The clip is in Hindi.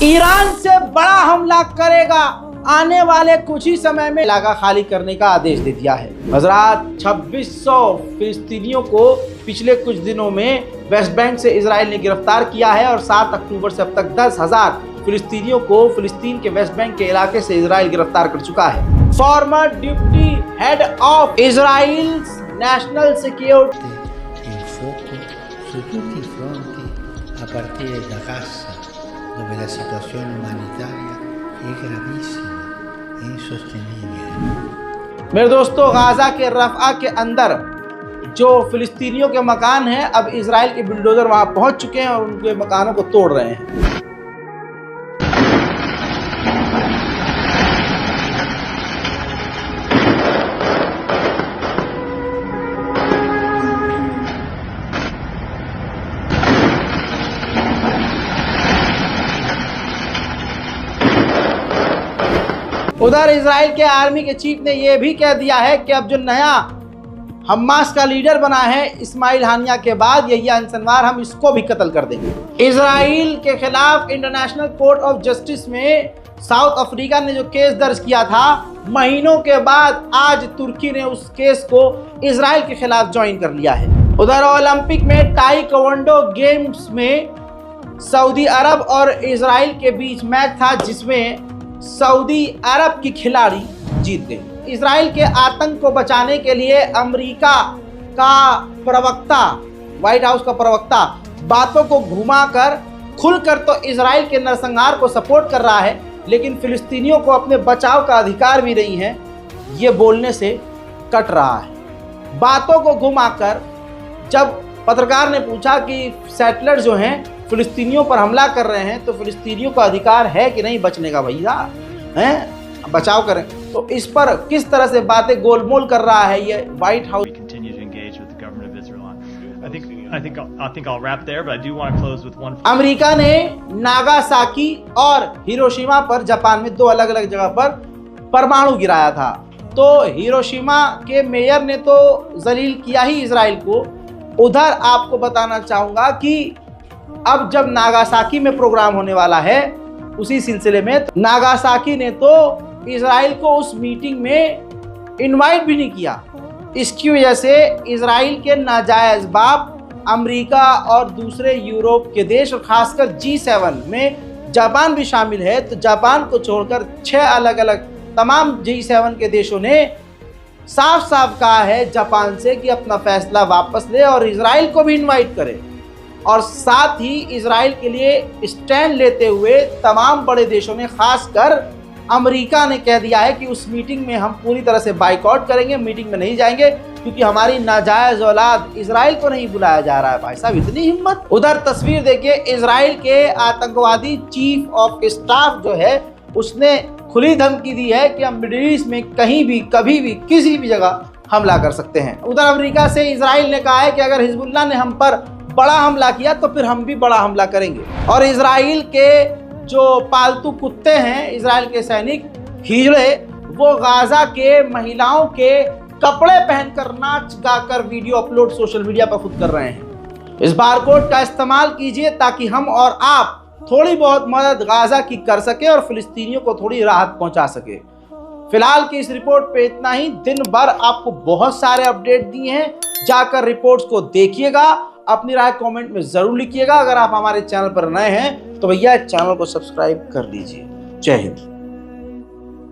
ईरान से बड़ा हमला करेगा, आने वाले कुछ ही समय में इलाका खाली करने का आदेश दे दिया है। हजरात, 2600 फिलिस्तीनियों को पिछले कुछ दिनों में वेस्ट बैंक से इजराइल ने गिरफ्तार किया है और 7 अक्टूबर से अब तक 10,000 फिलिस्तीनियों को फिलिस्तीन के वेस्ट बैंक के इलाके से इजराइल गिरफ्तार कर चुका है। Farmer deputy head of Israel national security su tutti i fronti a partire da Gaza, dove la situazione umanitaria è gravissima e insostenibile। मेरे दोस्तों, गाजा के रफ़ा के अंदर जो फिलिस्तीनियों के मकान हैं, अब इजराइल के बुलडोजर वहां पहुंच चुके हैं और उनके मकानों को तोड़ रहे हैं। उधर इजराइल के आर्मी के चीफ ने यह भी कह दिया है कि अब जो नया हमास का लीडर बना है इस्माइल हानिया के बाद, यही सिनवार, हम इसको भी कत्ल कर देंगे। इजराइल के खिलाफ इंटरनेशनल कोर्ट ऑफ जस्टिस में साउथ अफ्रीका ने जो केस दर्ज किया था, महीनों के बाद आज तुर्की ने उस केस को इजराइल के खिलाफ ज्वाइन कर लिया है। उधर ओलंपिक में ताइक्वांडो गेम्स में सऊदी अरब और इजराइल के बीच मैच था, जिसमें सऊदी अरब की खिलाड़ी जीत गई। इजराइल के आतंक को बचाने के लिए अमेरिका का प्रवक्ता, व्हाइट हाउस का प्रवक्ता, बातों को घुमाकर खुलकर तो इजराइल के नरसंहार को सपोर्ट कर रहा है, लेकिन फिलिस्तीनियों को अपने बचाव का अधिकार भी नहीं है, ये बोलने से कट रहा है। बातों को घुमाकर जब पत्रकार ने पूछा कि सेटलर जो हैं फिलिस्तीनियों पर हमला कर रहे हैं, तो फिलिस्तीनियों का अधिकार है कि नहीं बचने का, भैया हैं, बचाव करें, तो इस पर किस तरह से बातें गोलमोल कर रहा है ये व्हाइट हाउस। अमेरिका ने नागासाकी और हिरोशिमा पर, जापान में 2 अलग अलग जगह पर परमाणु गिराया था, तो हिरोशिमा के मेयर ने तो जलील किया ही इजराइल को। उधर आपको बताना चाहूंगा कि अब जब नागासाकी में प्रोग्राम होने वाला है, उसी सिलसिले में नागासाकी ने तो इजराइल को उस मीटिंग में इनवाइट भी नहीं किया। इसकी वजह से इजराइल के नाजायज बाप अमेरिका और दूसरे यूरोप के देश और खासकर G7 में जापान भी शामिल है, तो जापान को छोड़कर 6 अलग अलग तमाम G7 के देशों ने साफ साफ कहा है जापान से कि अपना फैसला वापस ले और इजराइल को भी इनवाइट करे, और साथ ही इजराइल के लिए स्टैंड लेते हुए तमाम बड़े देशों ने, खासकर अमेरिका ने कह दिया है कि उस मीटिंग में हम पूरी तरह से बाइकआउट करेंगे, मीटिंग में नहीं जाएंगे, क्योंकि हमारी नाजायज औलाद इजराइल को नहीं बुलाया जा रहा है। भाई साहब, इतनी हिम्मत। उधर तस्वीर देखिए, इजराइल के आतंकवादी चीफ ऑफ स्टाफ जो है, उसने खुली धमकी दी है कि हम मिडिल ईस्ट में कहीं भी, कभी भी, किसी भी जगह हमला कर सकते हैं। उधर अमेरिका से इजराइल ने कहा है कि अगर हिजबुल्लाह ने हम पर बड़ा हमला किया तो फिर हम भी बड़ा हमला करेंगे। और इजराइल के जो पालतू कुत्ते हैं, इजराइल के सैनिक हिजड़े, वो गाजा के महिलाओं के कपड़े पहनकर नाच गाकर वीडियो अपलोड सोशल मीडिया पर खुद कर रहे हैं। इस बारकोड का इस्तेमाल कीजिए ताकि हम और आप थोड़ी बहुत मदद गाजा की कर सके और फिलिस्तीनियों को थोड़ी राहत पहुंचा सके। फिलहाल की इस रिपोर्ट पे इतना ही। दिन भर आपको बहुत सारे अपडेट दिए हैं, जाकर रिपोर्ट्स को देखिएगा, अपनी राय कमेंट में जरूर लिखिएगा। अगर आप हमारे चैनल पर नए हैं तो भैया चैनल को सब्सक्राइब कर लीजिए। जय हिंद।